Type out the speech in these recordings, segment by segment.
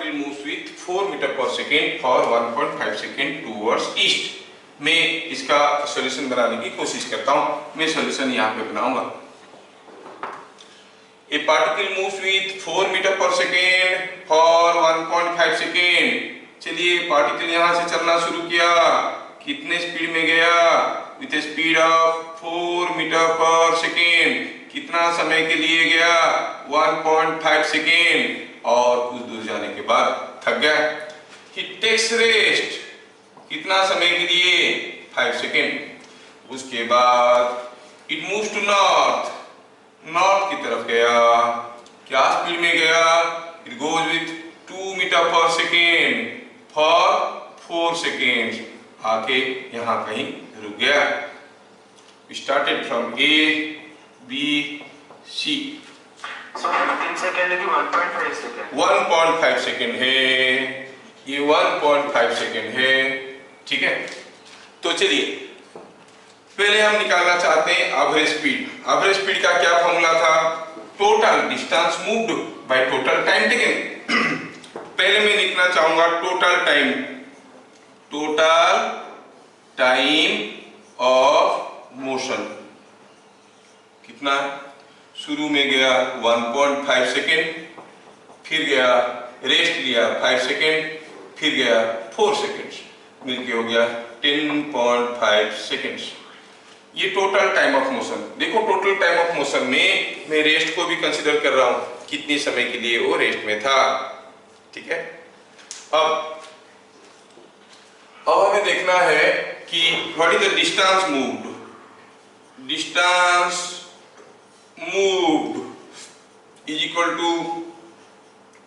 particle moves with 4 meter per second for 1.5 second towards east. मैं इसका solution बनाने की कोशिश करता हूं। मैं सॉल्यूशन यहाँ पे बनाऊंगा। A particle moves with 4 meter per second for 1.5 second। चलिए पार्टिकल यहाँ से चलना शुरू किया, कितने स्पीड में गया? With a speed of 4 metre per second. कितना समय के लिए गया? 1.5 सेकेंड। और कुछ दूर जाने के बाद थक गया। He takes rest। कितना समय के लिए? 5 सेकेंड। उसके बाद it moves to north. North की तरफ गया। क्या स्पीड में गया? It goes with 2 meter per second for 4 second. आके यहाँ कहीं रुक गया। Started from A B C. 15 second है कि 1.5 सेकेंड? 1.5 सेकेंड है, ये 1.5 सेकेंड है। ठीक है, तो चलिए पहले हम निकालना चाहते हैं एवरेज स्पीड। एवरेज स्पीड का क्या फॉर्मूला था? Total distance moved by total time taken. पहले मैं लिखना चाहूंगा total time. Total time of motion कितना? शुरू में गया 1.5 सेकेंड, फिर गया रेस्ट लिया 5 सेकेंड, फिर गया 4 सेकेंड, मिलके हो गया 10.5 सेकेंड्स। ये टोटल टाइम ऑफ मोशन। देखो टोटल टाइम ऑफ मोशन में मैं रेस्ट को भी कंसीडर कर रहा हूं, कितने समय के लिए वो रेस्ट में था। ठीक है, अब हमें देखना है कि what is the distance moved. Distance moved is equal to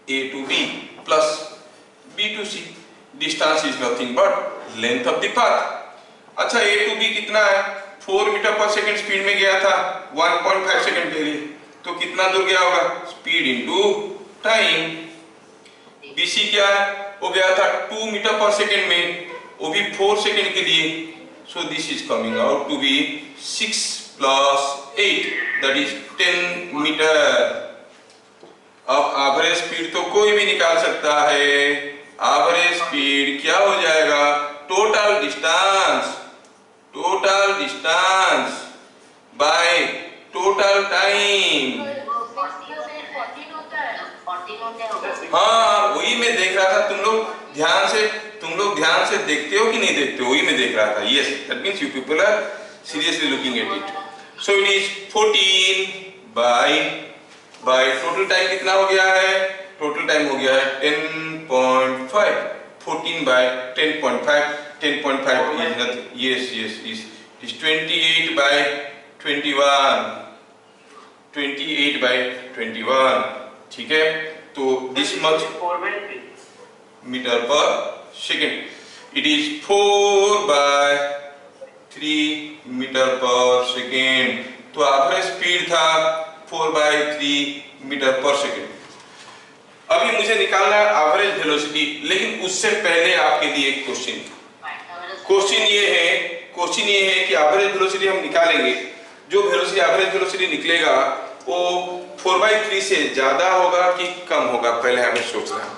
A to B plus B to C. Distance is nothing but length of the path. अच्छा, ए टू बी कितना है? 4 मीटर पर सेकेंड स्पीड में गया था 1.5 second के लिए, तो कितना दूर गया होगा? Speed into time. बीसी क्या है? वो गया था 2 मीटर पर सेकेंड में, वो भी 4 सेकेंड के लिए। So this is coming out to be 6 plus 8 that is 10 meter. अब एवरेज स्पीड तो कोई भी निकाल सकता है। एवरेज स्पीड क्या हो जाएगा? Total distance by total time. हाँ, वही मैं देख रहा था। तुम लोग ध्यान से देखते हो कि नहीं देखते हो? वही मैं देख रहा था। Yes, that means you people are seriously looking at it. So it is 14 by total time कितना हो गया है? टोटल टाइम हो गया है 10.5। 14 bye 10.5। 10.5 is nothing. Yes, is 28 by 21. 28 by 21. ठीक है, तो this much meter per second. It is 4 by 3 meter per second. तो एवरेज स्पीड था 4 by 3 मीटर पर सेकेंड। अभी मुझे निकालना है एवरेज वेलोसिटी, लेकिन उससे पहले आपके लिए एक क्वेश्चन ये है कि एवरेज वेलोसिटी हम निकालेंगे। जो वेलोसिटी एवरेज वेलोसिटी निकलेगा वो 4/3 से ज्यादा होगा कि कम होगा? पहले हमें सोचना है,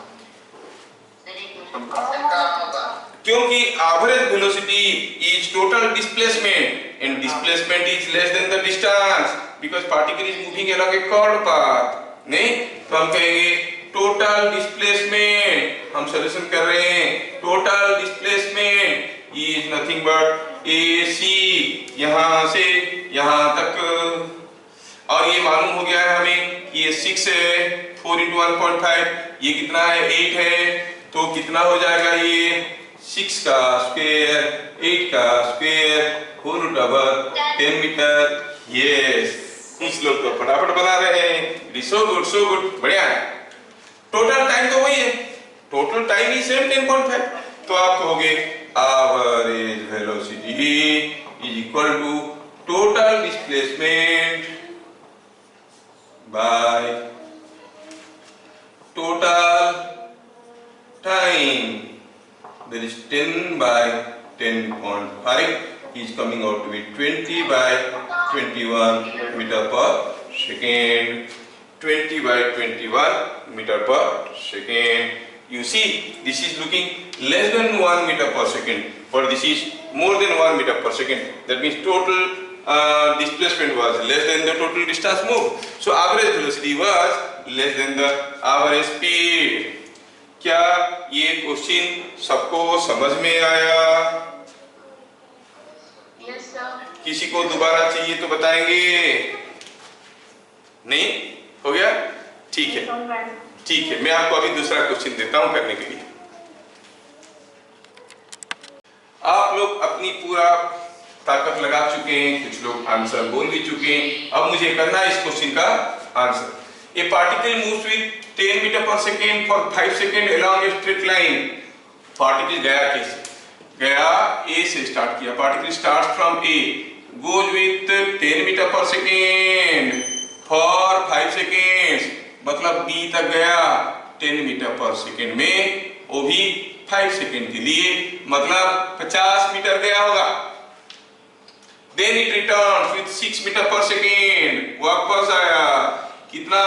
क्योंकि average velocity is total displacement and displacement is less than the distance because particle is moving along A curved path. नहीं, तो हम कहेंगे टोटल डिस्प्लेसमेंट। हम सॉल्यूशन कर रहे हैं। Total displacement is nothing but AC, यहां से यहां तक। और ये मालूम हो गया है हमें कि ये 6 है, 4 into 1.5, ये कितना है? 8 है। तो कितना हो जाएगा? ये 6 का स्क्वायर 8 का square whole root over 10 meter. Yes, कुछ लोग तो फटाफट बना रहे हैं। सो गुड, बढ़िया है। टोटल टाइम तो वही है, टोटल टाइम ही सेम 10.5। तो आप कहोगे average velocity is equal to total displacement by total time, that is 10 by 10.5 is coming out to be 20 by 21 meter per second। 20 by 21 meter per second। You see, this is looking less than 1 meter per second, but this is more than 1 meter per second. That means total displacement was less than the total distance moved. So average velocity was less than the average speed. क्या ये question सबको समझ में आया? Yes, sir. किसी को दोबारा चाहिए तो बताएंगे? नहीं हो गया? ठीक है, ठीक है, मैं आपको अभी दूसरा क्वेश्चन देता हूं करने के लिए। आप लोग अपनी पूरा ताकत लगा चुके हैं, कुछ लोग आंसर बोल भी चुके हैं। अब मुझे करना है इस क्वेश्चन का answer. A particle moves with 10 metre per second for 5 second along a straight line. Particle गया कैसे? गया ए से स्टार्ट किया। Particle start from A, goes with 10 metre per second for 5 seconds, मतलब बी तक गया 10 मीटर पर सेकेंड में, वो भी 5 सेकेंड के लिए, मतलब 50 मीटर गया होगा। Then it returns with 6 meter per second, वापस आया कितना?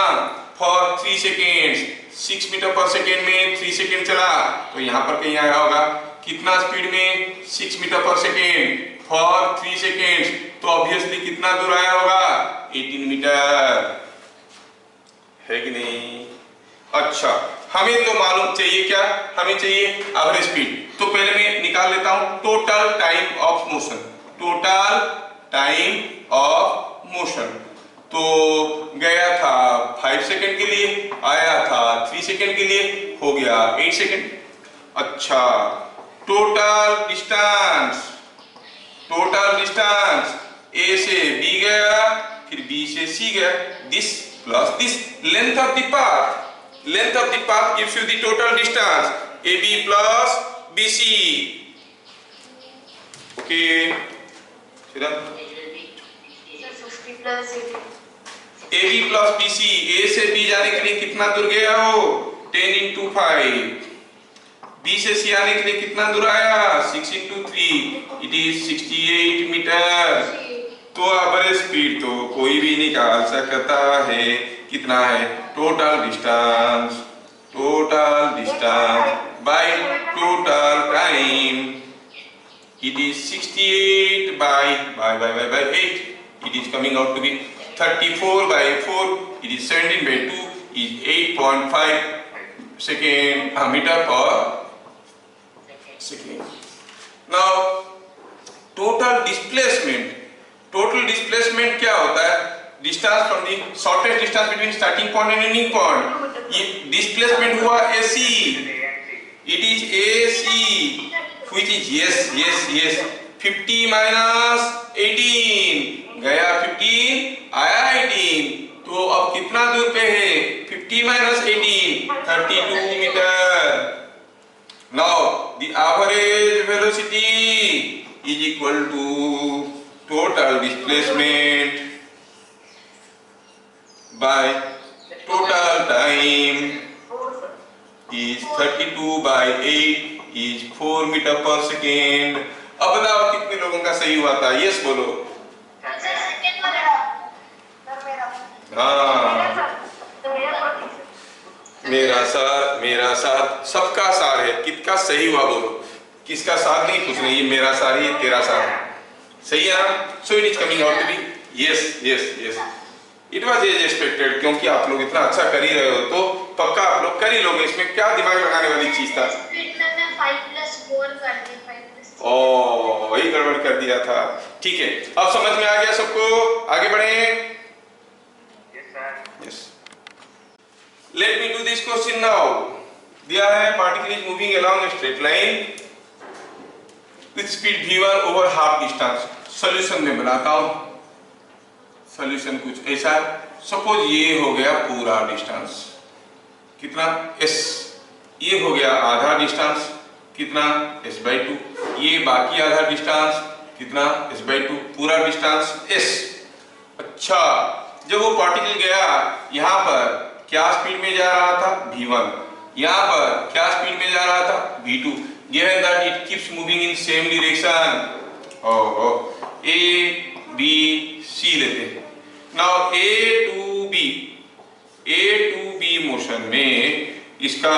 for 3 seconds, 6 meter per second में 3 सेकेंड चला, तो यहाँ पर कहीं आया होगा कितना स्पीड में? 6 meter per second for 3 seconds, तो ऑब्वियसली कितना दूर आया होगा? 18 मीटर, है कि नहीं? अच्छा, हमें तो मालूम चाहिए क्या? हमें चाहिए एवरेज स्पीड। तो पहले मैं निकाल लेता हूं total time of motion. Total time of motion तो गया था 5 सेकेंड के लिए, आया था 3 सेकेंड के लिए, हो गया 8 सेकेंड। अच्छा, टोटल डिस्टेंस ए से बी गया, फिर बी से सी गया, this plus this length of the path gives you the total distance AB plus BC. Okay, Siddharth? 50 plus 80. AB plus BC, A से B जाने के लिए कितना दूर गया हो? 10 into 5. B से C आने के लिए कितना दूर आया? 6 into 3. It is 68 meter. तो एवरेज स्पीड तो कोई भी निकाल सकता है, कितना है? Total distance by total time, it is 68 by 8, it is coming out to be 34 by 4, it is 17 by 2, is 8.5 second meter per second. Now total displacement क्या होता है? Distance from the shortest distance between starting point and ending point. ये displacement हुआ AC. It is AC, which is yes. 50 minus 18, गया 15, आया 18, तो अब कितना दूर पे है? 50 minus 18, 32 meter. Now the average velocity is equal to total displacement by total time is 32 by 8 is 4 meter per second. अब बताओ कितने लोगों का सही हुआ था? यस बोलो। हाँ, मेरा साथ सबका सार है, किसका सही हुआ बोलो। किसका साथ नहीं, कुछ नहीं, ये मेरा सार है, तेरा सार है, सही है ना? So it is coming out to be yes. It was as expected, क्योंकि आप लोग इतना अच्छा कर ही रहे हो तो पक्का आप लोग कर ही लोगे, इसमें क्या दिमाग लगाने वाली चीज था? वही गड़बड़ कर दिया था। ठीक है, अब समझ में आ गया सबको? आगे बढ़े। Yes, let me do this question now. दिया है particle is moving along a straight line with speed v1 over half distance. Solution में बनाता हूं। सॉल्यूशन कुछ ऐसा, सपोज ये हो गया पूरा डिस्टेंस, कितना? s। ये हो गया आधा डिस्टेंस, कितना? s/2। ये बाकी आधा डिस्टेंस, कितना? s/2। पूरा डिस्टेंस s। अच्छा, जब वो पार्टिकल गया यहाँ पर क्या स्पीड में जा रहा था? v1। यहाँ पर क्या स्पीड में जा रहा था? v2। given that it keeps moving in same direction, a b c लेते हैं। now a to b motion में इसका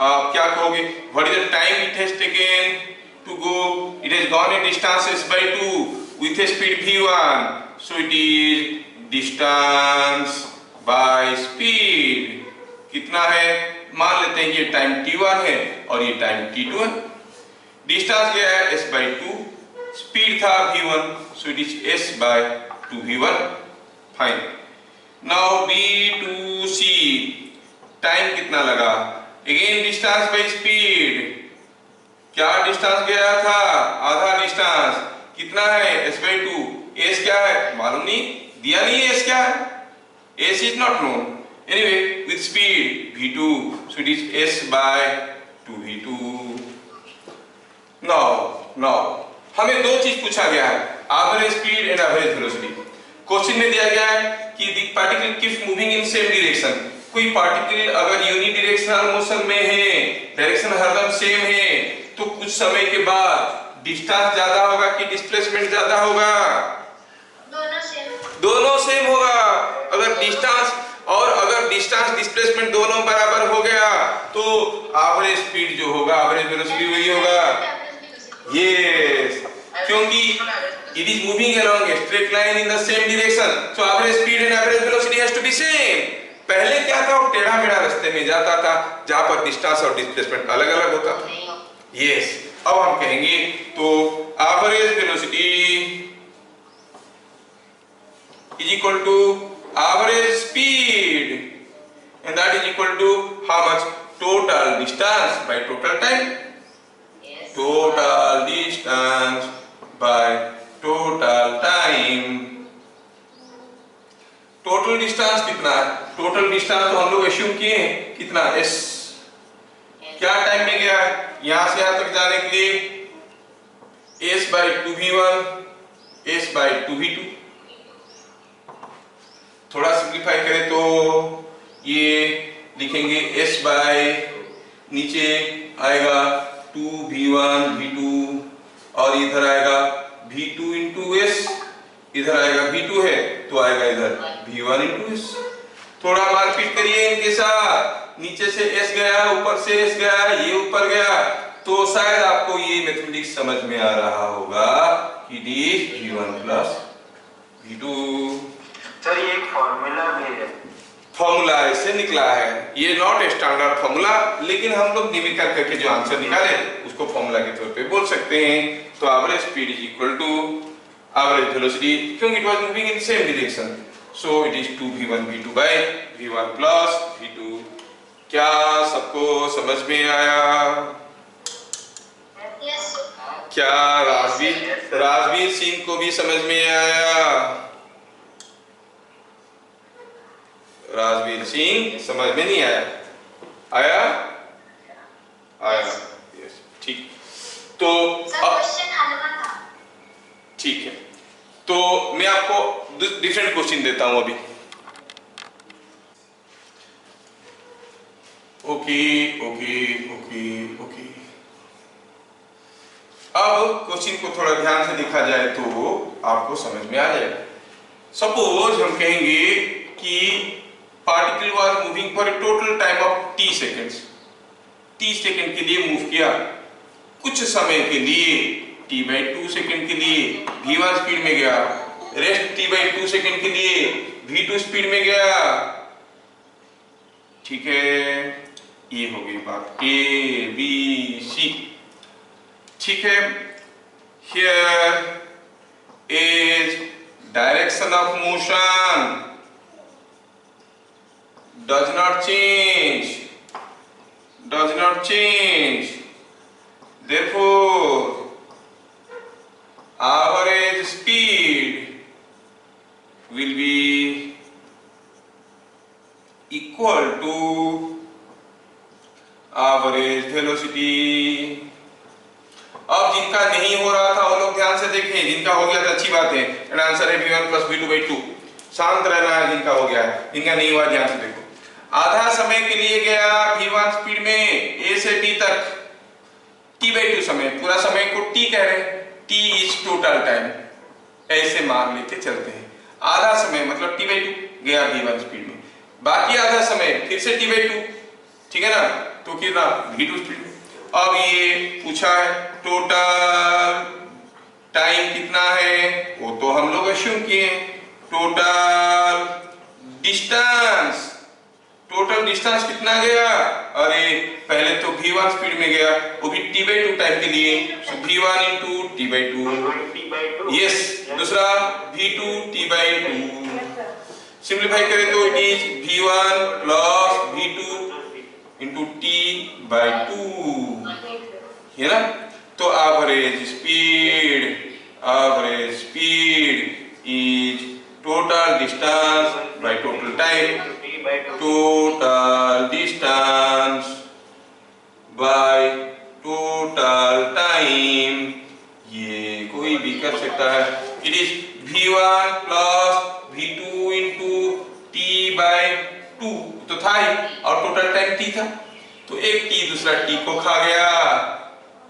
आप क्या कहोगे? What is the time it has taken to go? It has gone a distance s/2 with a speed v1, so it is distance by speed. कितना है? मान लेते हैं ये टाइम t1 है और ये टाइम t2 है। डिस्टेंस गया है s/2, स्पीड था v1, so it is s/2v1। Fine. Now b2c, time कितना लगा? Again distance by speed. क्या डिस्टेंस गया था? आधा डिस्टेंस। कितना है? s/2। s क्या है? मालूम नहीं, दिया नहीं है। s क्या है? s is not known. Anyway, with speed v2, so it is s/2v2. Now, हमें दो चीज पूछा गया है, average speed and average velocity. Question में दिया गया है कि the particle keeps moving in same direction. कोई पार्टिकल अगर यूनिडायरेक्शनल मोशन में है, डायरेक्शन हरदम सेम है, तो कुछ समय के बाद डिस्टेंस ज्यादा होगा कि डिस्प्लेसमेंट ज्यादा होगा? दोनों सेम होगा। अगर डिस्टेंस डिस्प्लेसमेंट दोनों बराबर हो गया तो एवरेज स्पीड जो होगा, एवरेज वेलोसिटी वही होगा। यस, क्योंकि it is moving along a straight line in the same direction, so average speed and average velocity has to be same. पहले क्या था? वो टेढ़ा मेढ़ा रास्ते में जाता था जहां पर डिस्टेंस और डिस्प्लेसमेंट अलग अलग होता था। यस, अब हम कहेंगे तो average velocity is equal to average speed and that is equal to how much? Total distance by total time. Total distance by total time. Total distance कितना है? टोटल डिस्टेंस तो हम लोग एज्यूम किए हैं कितना? s। क्या टाइम में गया है? यहां से यहां तक जाने के लिए s/2v1, s/2v2। थोड़ा सिंप्लीफाई करें तो ये लिखेंगे s बाय, नीचे आएगा 2v1 v2 और इधर आएगा v2 इंटू s, इधर आएगा v2 है तो आएगा इधर v1 इंटू s। थोड़ा मारपीट करिए इनके साथ, नीचे से s गया, ऊपर से s गया, ये ऊपर गया, तो शायद आपको ये मैथमेटिक्स समझ में आ रहा होगा कि it is v1 plus v2। Sir ये एक फॉर्मूला भी है, फॉर्मूला इससे निकला है, ये नॉट स्टैंडर्ड फॉर्मूला, लेकिन हम लोग निमिकल करके जो आंसर निकाले उसको फॉर्मूला के तौर पे बोल सकते हैं। तो average speed is equal to average velocity, क्योंकि it was moving in same direction, so it is 2v1 v2 by v1 plus v2। क्या सबको समझ में आया? क्या राजवीर सिंह को भी समझ में आया? राजवीर सिंह समझ में नहीं आया? आया? यस, ठीक। तो ठीक है, तो मैं आपको डिफरेंट क्वेश्चन देता हूं अभी। ओके। अब क्वेश्चन को थोड़ा ध्यान से देखा जाए तो आपको समझ में आ जाएगा। सपोज हम कहेंगे कि particle was moving for a total time of t seconds. t second के लिए मूव किया, कुछ समय के लिए t/2 सेकेंड के लिए v1 स्पीड में गया, रेस्ट t/2 सेकेंड के लिए v2 स्पीड में गया। ठीक है, ये हो गई बात A B C। ठीक है, here is direction of motion does not change, therefore average speed will be equal to average velocity। अब जिनका नहीं हो रहा था वो लोग ध्यान से देखें, जिनका हो गया था अच्छी बात है, एंड आंसर है v1 प्लस v2/2। शांत रहना है जिनका हो गया है, जिनका नहीं हुआ ध्यान से देखो। आधा समय के लिए गया v1 स्पीड में a से t तक, t/2 समय, पूरा समय को t कह रहे हैं, t इज टोटल टाइम, ऐसे मान लेके चलते हैं। आधा समय मतलब t/2 गया v1 स्पीड में, बाकी आधा समय फिर से t/2 ठीक है ना, तो कितना v2 स्पीड में। अब ये पूछा है टोटल टाइम कितना है, वो तो हम लोग अश्यूम किए। टोटल डिस्टेंस, टोटल डिस्टेंस कितना गया, अरे पहले तो v1 स्पीड में गया, वो भी t/2 टाइम के लिए, सो v1 into t/2, यस। दूसरा v2 t/2, सिंप्लीफाई करें तो it is v1 plus v2 into t/2, है ना। तो average speed is total distance by total time, total distance by total time, ये कोई भी कर सकता है। It is v1 plus v2 into t/2 तो था ही, और टोटल टाइम t था, तो एक t दूसरा t को खा गया,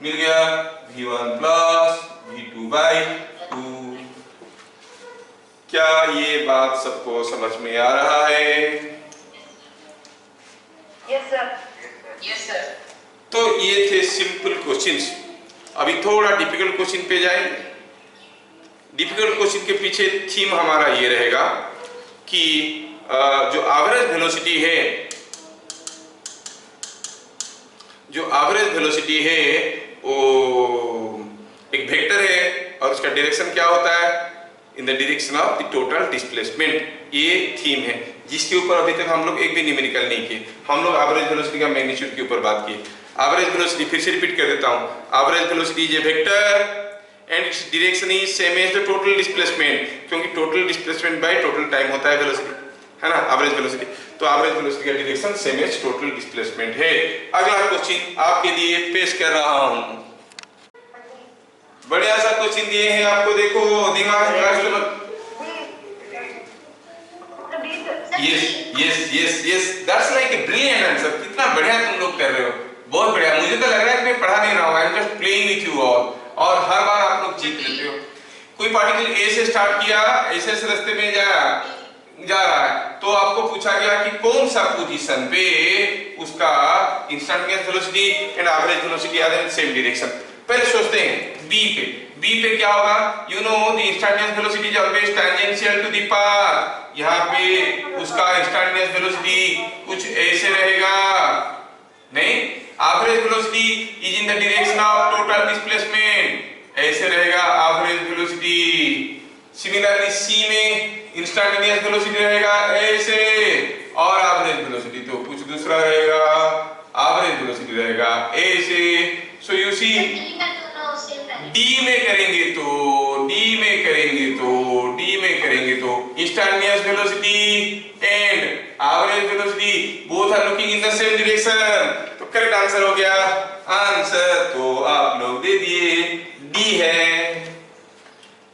मिल गया v1 प्लस v2/2। क्या ये बात सबको समझ में आ रहा है? Yes, sir. Yes, sir. तो ये थे सिंपल क्वेश्चंस। अभी थोड़ा डिफिकल्ट क्वेश्चन पे जाएंगे। डिफिकल्ट क्वेश्चन के पीछे थीम हमारा ये रहेगा कि जो एवरेज वेलोसिटी है, वो एक वेक्टर है और उसका डायरेक्शन क्या होता है, इन the direction of the total displacement. ये थीम है जिसके ऊपर अभी तक हम लोग एक भी न्यूमेरिकल नहीं किए। हम लोग एवरेज वेलोसिटी का मैग्नीट्यूड के ऊपर बात की। एवरेज वेलोसिटी फिर से रिपीट कर देता हूं, average velocity is a vector and its direction is same as the total displacement, क्योंकि total displacement by total time होता है वेलोसिटी, है ना, एवरेज वेलोसिटी। तो एवरेज वेलोसिटी का direction same as total displacement है। अगला क्वेश्चन आपके लिए पेश कर रहा हूं। बढ़िया सा क्वेश्चन दिए हैं आपको, देखो दिमाग मत। Yes that's like a brilliant answer. कितना बढ़िया तुम लोग कर रहे हो, बहुत बढ़िया। मुझे तो लग रहा है कि मैं पढ़ा नहीं रहा हूं, I am just playing with you all, और हर बार आप लोग जीत लेते हो। कोई पार्टिकल ए से स्टार्ट किया, ऐसे रास्ते में जा रहा है, तो आपको पूछा गया कि कौन सा पोजीशन पे उसका instantaneous velocity and average velocity are in same direction. पहले सोचते हैं बी पे क्या होगा, you know the instantaneous velocity is always tangential to the path. यहाँ पे उसका इंस्टेंटेनियस वेलोसिटी कुछ ऐसे रहेगा, नहीं, average velocity is in the direction of total displacement, ऐसे रहेगा एवरेज वेलोसिटी। सिमिलरली सी में इंस्टेंटेनियस वेलोसिटी रहेगा ऐसे, और एवरेज वेलोसिटी तो कुछ दूसरा रहेगा, एवरेज वेलोसिटी रहेगा ऐसे। सो यू सी डी में करेंगे तो instantaneous velocity and average velocity both are looking in the same direction, तो करेक्ट आंसर हो गया। आंसर तो आप लोग दे दिए, डी है।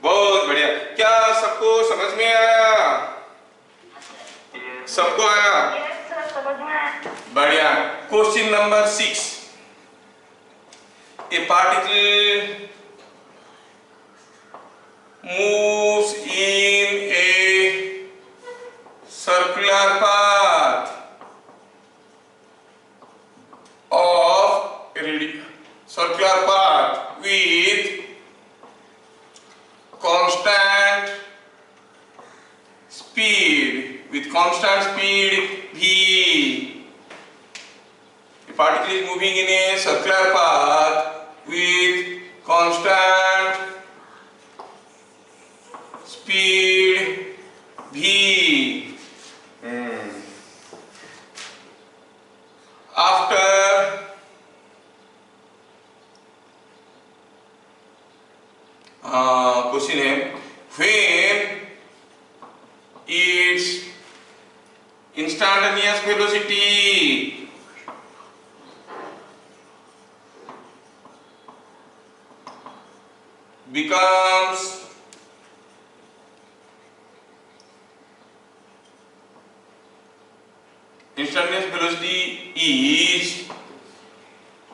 बहुत बढ़िया। क्या सबको समझ में आया? सबको आया? Yes, sir. समझ में आया। बढ़िया। Question number 6, a particle moves in a circular path with constant speed v. A particle is moving in a circular path with constant speed v. After question है, when its instantaneous velocity becomes instantaneous velocity is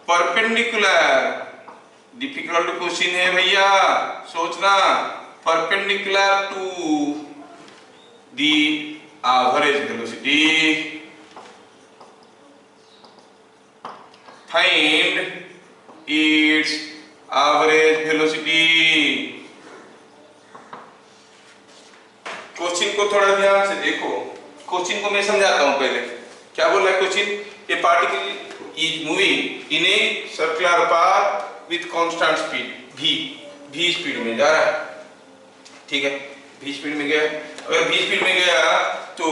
perpendicular। Difficult question है भैया, सोचना। Perpendicular to the average velocity find its average velocity. Question को थोड़ा ध्यान से देखो, question को मैं समझाता हूं पहले। क्या बोल रहा है question? A particle is moving in a circular path with constant speed v speed में जा रहा है, ठीक है, v स्पीड में गया। अगर v स्पीड में गया तो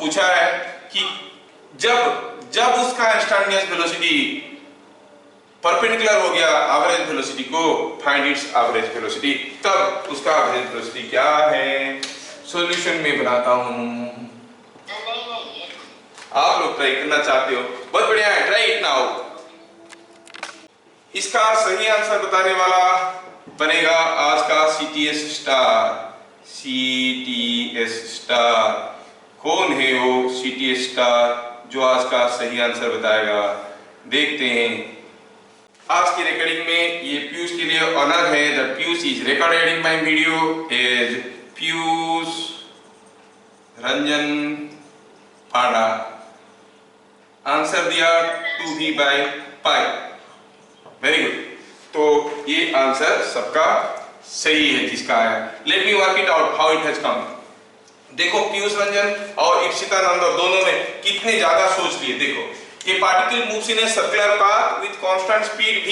पूछा है कि जब उसका इंस्टेंटेनियस वेलोसिटी परपेंडिकुलर हो गया एवरेज वेलोसिटी को, फाइंड इट्स एवरेज वेलोसिटी, तब उसका एवरेज वेलोसिटी क्या है। सॉल्यूशन में बनाता हूं, आप लोग ट्राई करना चाहते हो, बहुत बढ़िया है, ट्राई इट नाउ। इसका सही आंसर बताने वाला बनेगा आज का CTS स्टार। CTS स्टार कौन है वो CTS स्टार जो आज का सही आंसर बताएगा? देखते हैं। आज की रिकॉर्डिंग में ये पीयूष के लिए ऑनर है। The Piyush is recorded in my video as Piyush Ranjan Panda. Answer दिया 2v/π। Very good. तो ये आंसर सबका सही है जिसका है। Let me work it out how it has come. देखो पीयूष रंजन और इप्सिता नंदन दोनों ने कितने ज्यादा सोच लिए। देखो ये particle moves in a circular path with constant speed v।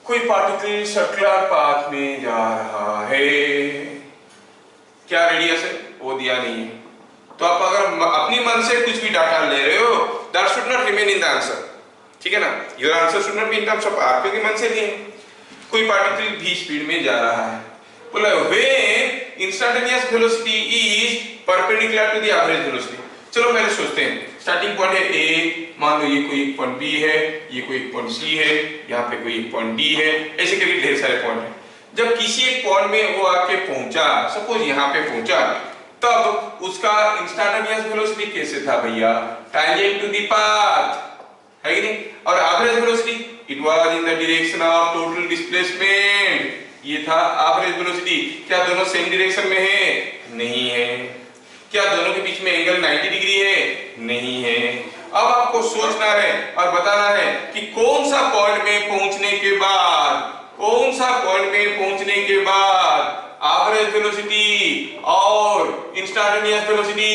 कोई पार्टिकल सर्कुलर पाथ में जा रहा है, क्या रेडियस है वो दिया नहीं है। तो आप अगर अपनी मन से कुछ भी डाटा ले रहे हो, that should not remain in the answer, ठीक है ना। Your answer should not be in terms of r, क्योंकि मन से लिए। कोई पार्टिकल v स्पीड में जा रहा है, बोला when instantaneous velocity is perpendicular to the average velocity. चलो पहले सोचते हैं, स्टार्टिंग पॉइंट है a, मान लो ये कोई एक पॉइंट b है, ये कोई एक पॉइंट c है, यहाँ पे कोई एक पॉइंट d है, ऐसे करके ढेर सारे पॉइंट है। जब किसी एक पॉइंट में वो आके पहुंचा, सपोज यहाँ पे पहुंचा, तब उसका इंस्टेंटेनियस वेलोसिटी कैसे था भैया? टैंजेंट टू द पाथ, है कि नहीं। और average velocity it was in the direction of total displacement, ये था एवरेज वेलोसिटी। क्या दोनों सेम डायरेक्शन में है? नहीं है। क्या दोनों के बीच में एंगल 90 डिग्री है? नहीं है। अब आपको सोचना है और बताना है कि कौन सा पॉइंट में पहुंचने के बाद, कौन सा पॉइंट में पहुंचने के बाद एवरेज वेलोसिटी और इंस्टेंटेनियस वेलोसिटी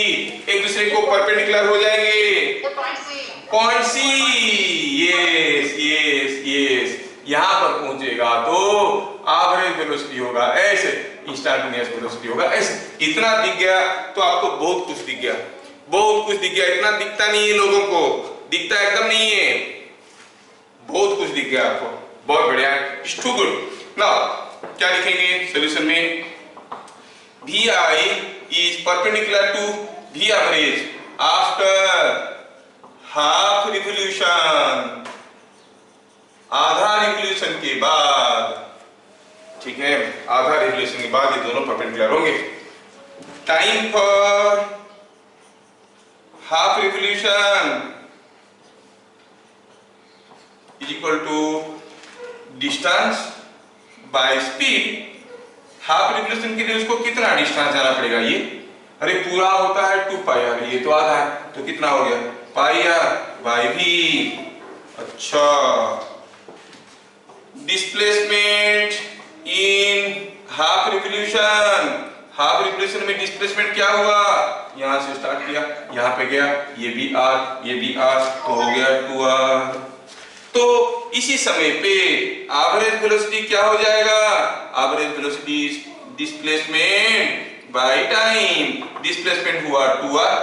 एक दूसरे को परपेंडिकुलर हो जाएंगे। Point C, yes yes yes, यहां पर पहुंचेगा तो एवरेज वेलोसिटी होगा ऐसे, इंस्टेंटेनियस वेलोसिटी होगा ऐसे। इतना दिख गया तो आपको बहुत कुछ दिख गया, बहुत कुछ दिख गया। इतना दिखता नहीं है लोगों को, दिखता एकदम नहीं है, बहुत कुछ दिख गया आपको, बहुत बढ़िया है, इट्स टू गुड। नाउ क्या लिखेंगे सॉल्यूशन में? vi is perpendicular to v average after half revolution, आधा रिवोल्यूशन के बाद, ठीक है, आधा रिवोल्यूशन के बाद ये दोनों परपेंडिकुलर होंगे। Time for half revolution is equal to distance by speed. Half revolution के लिए उसको कितना डिस्टेंस जाना पड़ेगा? ये अरे पूरा होता है 2π, ये तो आधा है, तो कितना हो गया? πr/v। अच्छा, displacement in half revolution, half revolution में डिस्प्लेसमेंट क्या हुआ? यहां से स्टार्ट किया, यहां पे गया, ये भी r, ये भी r, तो हो गया 2r। तो इसी समय पे एवरेज वेलोसिटी क्या हो जाएगा? Average velocity displacement by time. Displacement हुआ 2r,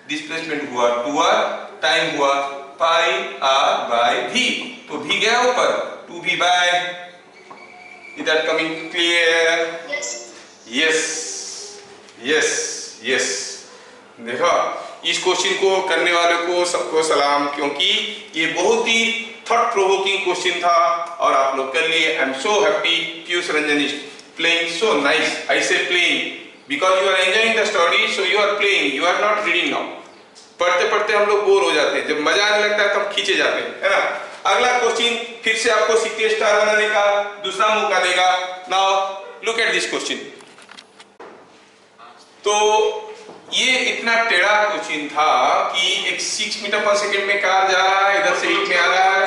डिस्प्लेसमेंट हुआ 2r, टाइम हुआ πr/v, तो v गया ऊपर 2v/। Is that coming clear? Yes, yes, yes। देखो इस क्वेश्चन को करने वाले को सबको सलाम, क्योंकि ये बहुत ही थॉट प्रोवोकिंग क्वेश्चन था और आप लोग कर लिए। I am so happy. Piyush Ranjan is playing so nice. I say playing because you are enjoying the study, so you are playing, you are not reading now. पढ़ते पढ़ते हम लोग बोर हो जाते हैं, जब मजा आने लगता है तब खींचे जाते हैं, है ना। अगला क्वेश्चन फिर से आपको CTS स्टार बनाने का दूसरा मौका देगा। Now look at this question. तो ये इतना टेढ़ा क्वेश्चन था कि एक 6 मीटर पर सेकंड में कार जा रहा है, इधर से 8 में आ रहा है।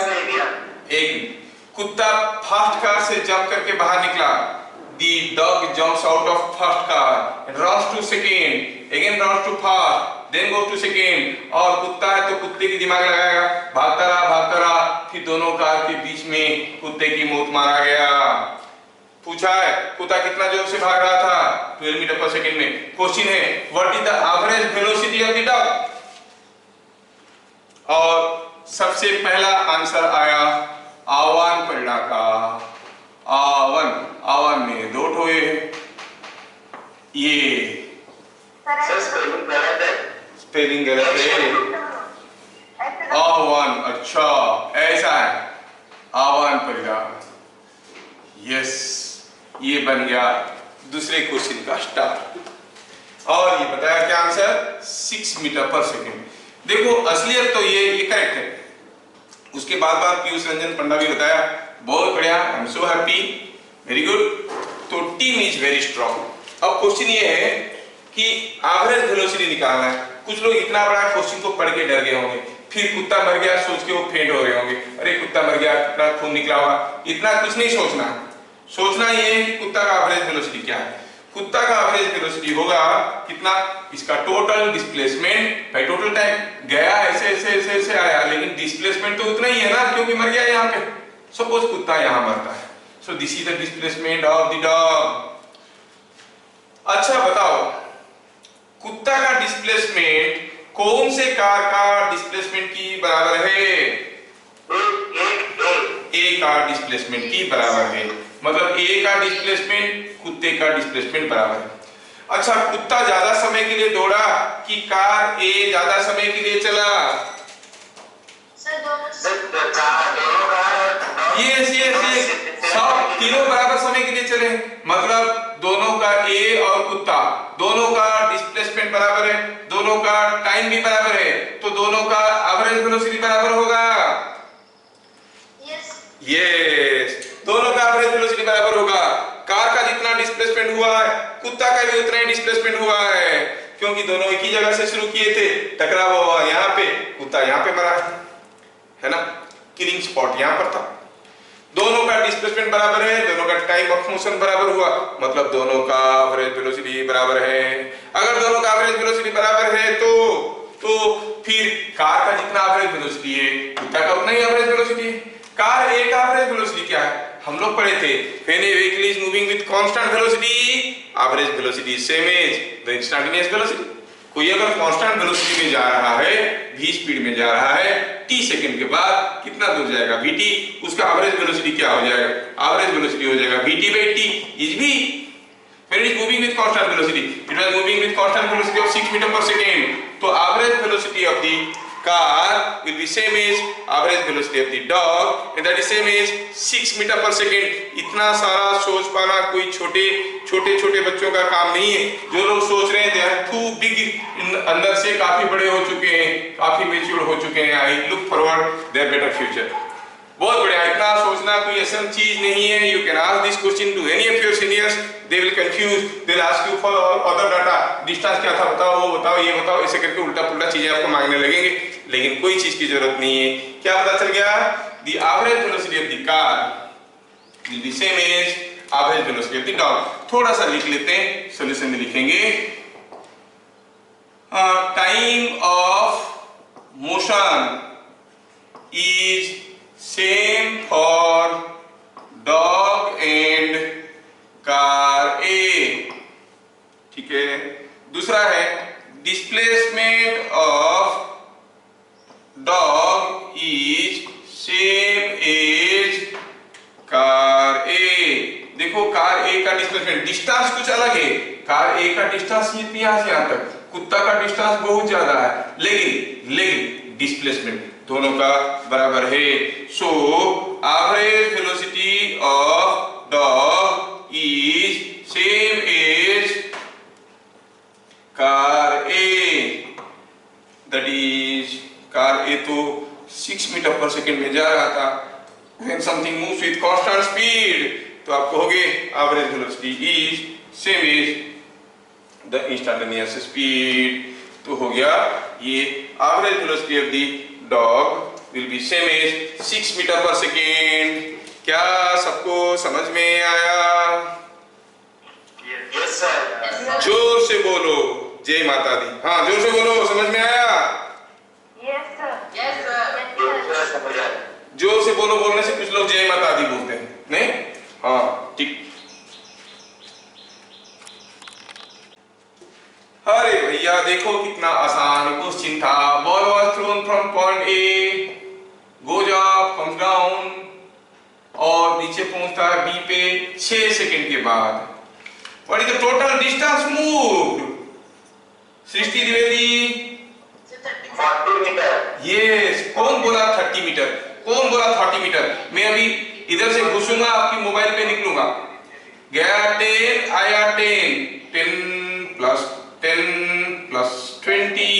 एक कुत्ता फर्स्ट कार से जंप करके बाहर निकला। The dog jumps out of first car and runs to second, again runs to first, then goes to second. और कुत्ता है तो कुत्ते की दिमाग लगाएगा, भागता रहा, फिर दोनों कार के बीच में कुत्ते की मौत मारा गया। पूछा है कुत्ता कितना जोर से भाग रहा था, 12 मीटर पर सेकंड में। क्वेश्चन है what is the average velocity of the dog. और सबसे पहला आंसर आया आवान परिणा का। आवन में 2 ठोए। ये सर स्पेलिंग गलत है। स्पेलिंग गलत है। आवन, अच्छा ऐसा है आवान परिणा। यस, ये बन गया दूसरे क्वेश्चन का स्टार। और ये बताया क्या आंसर 6 मीटर पर सेकेंड। देखो असलियत तो ये करेक्ट है। उसके बाद पीयूष रंजन पंडा भी बताया, बहुत बढ़िया, आई am so happy, very good. तो टीम इज वेरी स्ट्रॉन्ग। अब क्वेश्चन ये है कि एवरेज वेलोसिटी निकालना है। कुछ लोग इतना बड़ा क्वेश्चन को पढ़ के डर गए होंगे, फिर कुत्ता मर गया सोच के वो फेंट हो रहे होंगे, अरे कुत्ता मर गया कितना खून निकला होगा। इतना कुछ नहीं सोचना, सोचना ये है कि कुत्ता का एवरेज वेलोसिटी क्या है। कुत्ता का एवरेज वेलोसिटी होगा कितना, इसका total displacement by total time. गया ऐसे आया, लेकिन डिस्प्लेसमेंट तो उतना ही है ना, क्योंकि मर गया यहाँ पे। सपोज कुत्ता यहाँ मरता है, सो this is the displacement of the dog. अच्छा बताओ, कुत्ता का डिस्प्लेसमेंट कौन से कार का डिस्प्लेसमेंट की बराबर है? ए कार डिस्प्लेसमेंट की बराबर है। मतलब ए का डिस्प्लेसमेंट कुत्ते का डिस्प्लेसमेंट बराबर है। अच्छा, कुत्ता ज्यादा समय के लिए दौड़ा कि कार ए ज्यादा समय के लिए चला? यस, सब तीनों बराबर समय के लिए चले। मतलब दोनों का ए और कुत्ता दोनों का डिस्प्लेसमेंट बराबर है, दोनों का टाइम भी बराबर है, तो दोनों का एवरेज वेलोसिटी बराबर होगा। यस, दोनों का एवरेज वेलोसिटी बराबर होगा। कार का जितना डिस्प्लेसमेंट हुआ है कुत्ता का भी उतना ही डिस्प्लेसमेंट हुआ है, क्योंकि दोनों एक ही जगह से शुरू किए थे। टकराव हुआ यहाँ पे, कुत्ता यहाँ पे मरा है ना, किलिंग स्पॉट यहाँ पर था। दोनों का डिस्प्लेसमेंट बराबर है, दोनों का टाइम ऑफ मोशन बराबर हुआ, मतलब दोनों का एवरेज वेलोसिटी बराबर है। अगर दोनों का एवरेज वेलोसिटी बराबर है तो फिर कार का जितना एवरेज वेलोसिटी है कुत्ता का उतना ही एवरेज वेलोसिटी है। कार ए का एवरेज वेलोसिटी क्या है, हम लोग पढ़े थे, when a vehicle is moving with constant velocity average velocity is same as the instantaneous velocity. कोई अगर कांस्टेंट वेलोसिटी में जा रहा है, v स्पीड में जा रहा है, t सेकंड के बाद कितना दूर जाएगा vt, उसका एवरेज वेलोसिटी क्या हो जाएगा? एवरेज वेलोसिटी हो जाएगा vt/t is v। when it is moving with constant velocity, it was moving with constant velocity of 6 meter per second, तो average velocity of the car will be same as average velocity of the dog, and that is same as 6 meter per second। इतना सारा सोच पाना कोई छोटे बच्चों का काम नहीं है। जो लोग सोच रहे हैं they are too big, अंदर से काफी बड़े हो चुके हैं, काफी मैच्योर हो चुके हैं। I look forward their better future। बहुत बढ़िया, इतना सोचना कोई ऐसी चीज नहीं है। You can ask this question to any of your seniors, they will confuse, they will ask you for other data, distance क्या था बताओ, वो बताओ, ये बताओ, ऐसे करके उल्टा पुल्टा चीजें आपको मांगने लगेंगे, लेकिन कोई चीज की जरूरत नहीं है। क्या पता चल गया? The average velocity of the car will be same as average velocity of the dog। थोड़ा सा लिख लेते हैं, सॉल्यूशन में लिखेंगे, time of motion is same for dog and car A। ठीक है, दूसरा है displacement of dog is same as car A। देखो कार A का डिस्प्लेसमेंट, डिस्टेंस कुछ अलग है। कार A का डिस्टेंस यहाँ से यहाँ तक, कुत्ता का डिस्टेंस बहुत ज्यादा है, लेकिन डिस्प्लेसमेंट दोनों का बराबर है। So average velocity of dog is same as car A, that is car A तो 6 मीटर पर सेकेंड में जा रहा था। When something moves with constant speed, तो आप कहोगे average velocity is same as the instantaneous speed. तो हो गया ये average velocity of the dog will be same as 6 meter per second. क्या सबको समझ में आया? Yes, sir. जोर से बोलो जय माता दी। हाँ जोर से बोलो, समझ में आया? Yes, sir. Yes, sir. Yes, sir. समझ आया। जोर से बोलो, बोलने से कुछ लोग जय माता दी बोलते हैं, नहीं? हाँ ठीक। अरे भैया देखो कितना आसान क्वेश्चन था। Ball was thrown from point A, goes up, comes down और नीचे पहुंचता है बी पे 6 सेकंड के बाद। What is the total distance moved? Srishti Dwivedi. 40 meter. Yes. कौन बोला 30 मीटर? कौन बोला 30 मीटर? मैं अभी इधर से घुसूंगा, आपकी मोबाइल पे निकलूंगा। गया 10, आया 10, 10 plus 20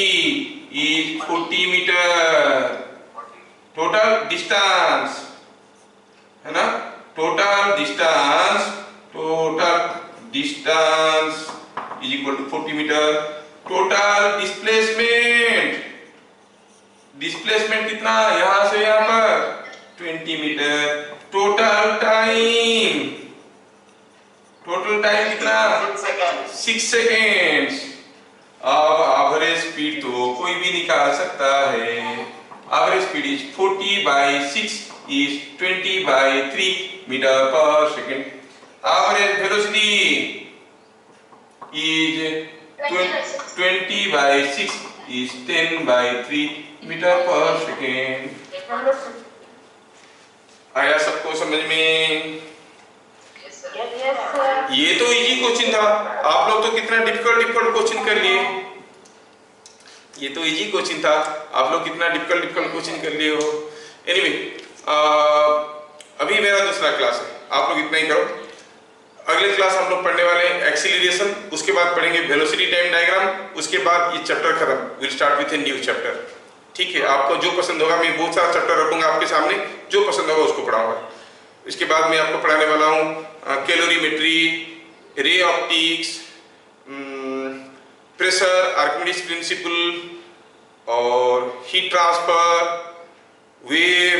is 40 meter. Total distance है ना, total distance is equal to 40 meter. Total displacement कितना? यहां से यहां पर 20 मीटर। टोटल टाइम कितना? 6 सेकेंड्स। अब एवरेज स्पीड तो कोई भी निकाल सकता है। Average speed is 40/6 is 20/3 metre per second. Average velocity is 20/6 is 10/3 metre per second. आया सबको समझ में? Yes, sir. ये तो इजी क्वेश्चन था। आप लोग तो कितना डिफिकल्ट क्वेश्चन कर लिए। ये तो इजी क्वेश्चन था, आप लोग कितना डिफिकल्ट क्वेश्चन कर लिए हो। एनीवे अभी मेरा दूसरा क्लास है, आप लोग इतना ही करो। अगले क्लास हम लोग पढ़ने वाले हैं एक्सीलरेशन, उसके बाद पढ़ेंगे वेलोसिटी टाइम डायग्राम, उसके बाद ये चैप्टर खत्म। Will start with a new chapter. ठीक है, आपको जो पसंद होगा, मैं बहुत सारा चैप्टर रखूंगा आपके सामने, जो पसंद होगा उसको पढ़ाऊंगा। इसके बाद मैं आपको पढ़ाने वाला हूँ calorimetry, ray optics, pressure, Archimedes principal और हीट ट्रांसफर, वेव।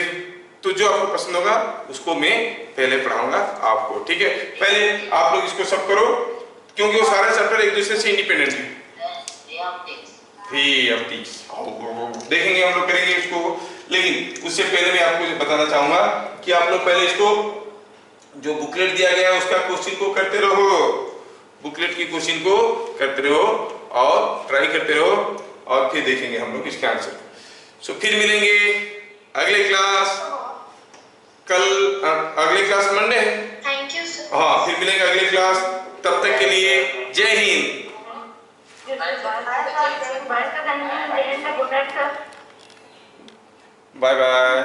तो जो आपको पसंद होगा उसको मैं पहले पढ़ाऊंगा आपको। ठीक है, पहले आप लोग इसको सब करो, क्योंकि वो सारे चैप्टर एक दूसरे से इंडिपेंडेंट है। देखेंगे हम लोग, करेंगे इसको, लेकिन उससे पहले मैं आपको बताना चाहूंगा कि आप लोग पहले इसको जो बुकलेट दिया गया है उसका क्वेश्चन को करते रहो। बुकलेट के क्वेश्चन को करते रहो और ट्राई करते रहो, और फिर देखेंगे हम लोग इसके आंसर। सो फिर मिलेंगे अगले क्लास कल, अगले क्लास मंडे है। Thank you, sir. हाँ, फिर मिलेंगे अगले क्लास। तब तक के लिए जय हिंद। Bye bye.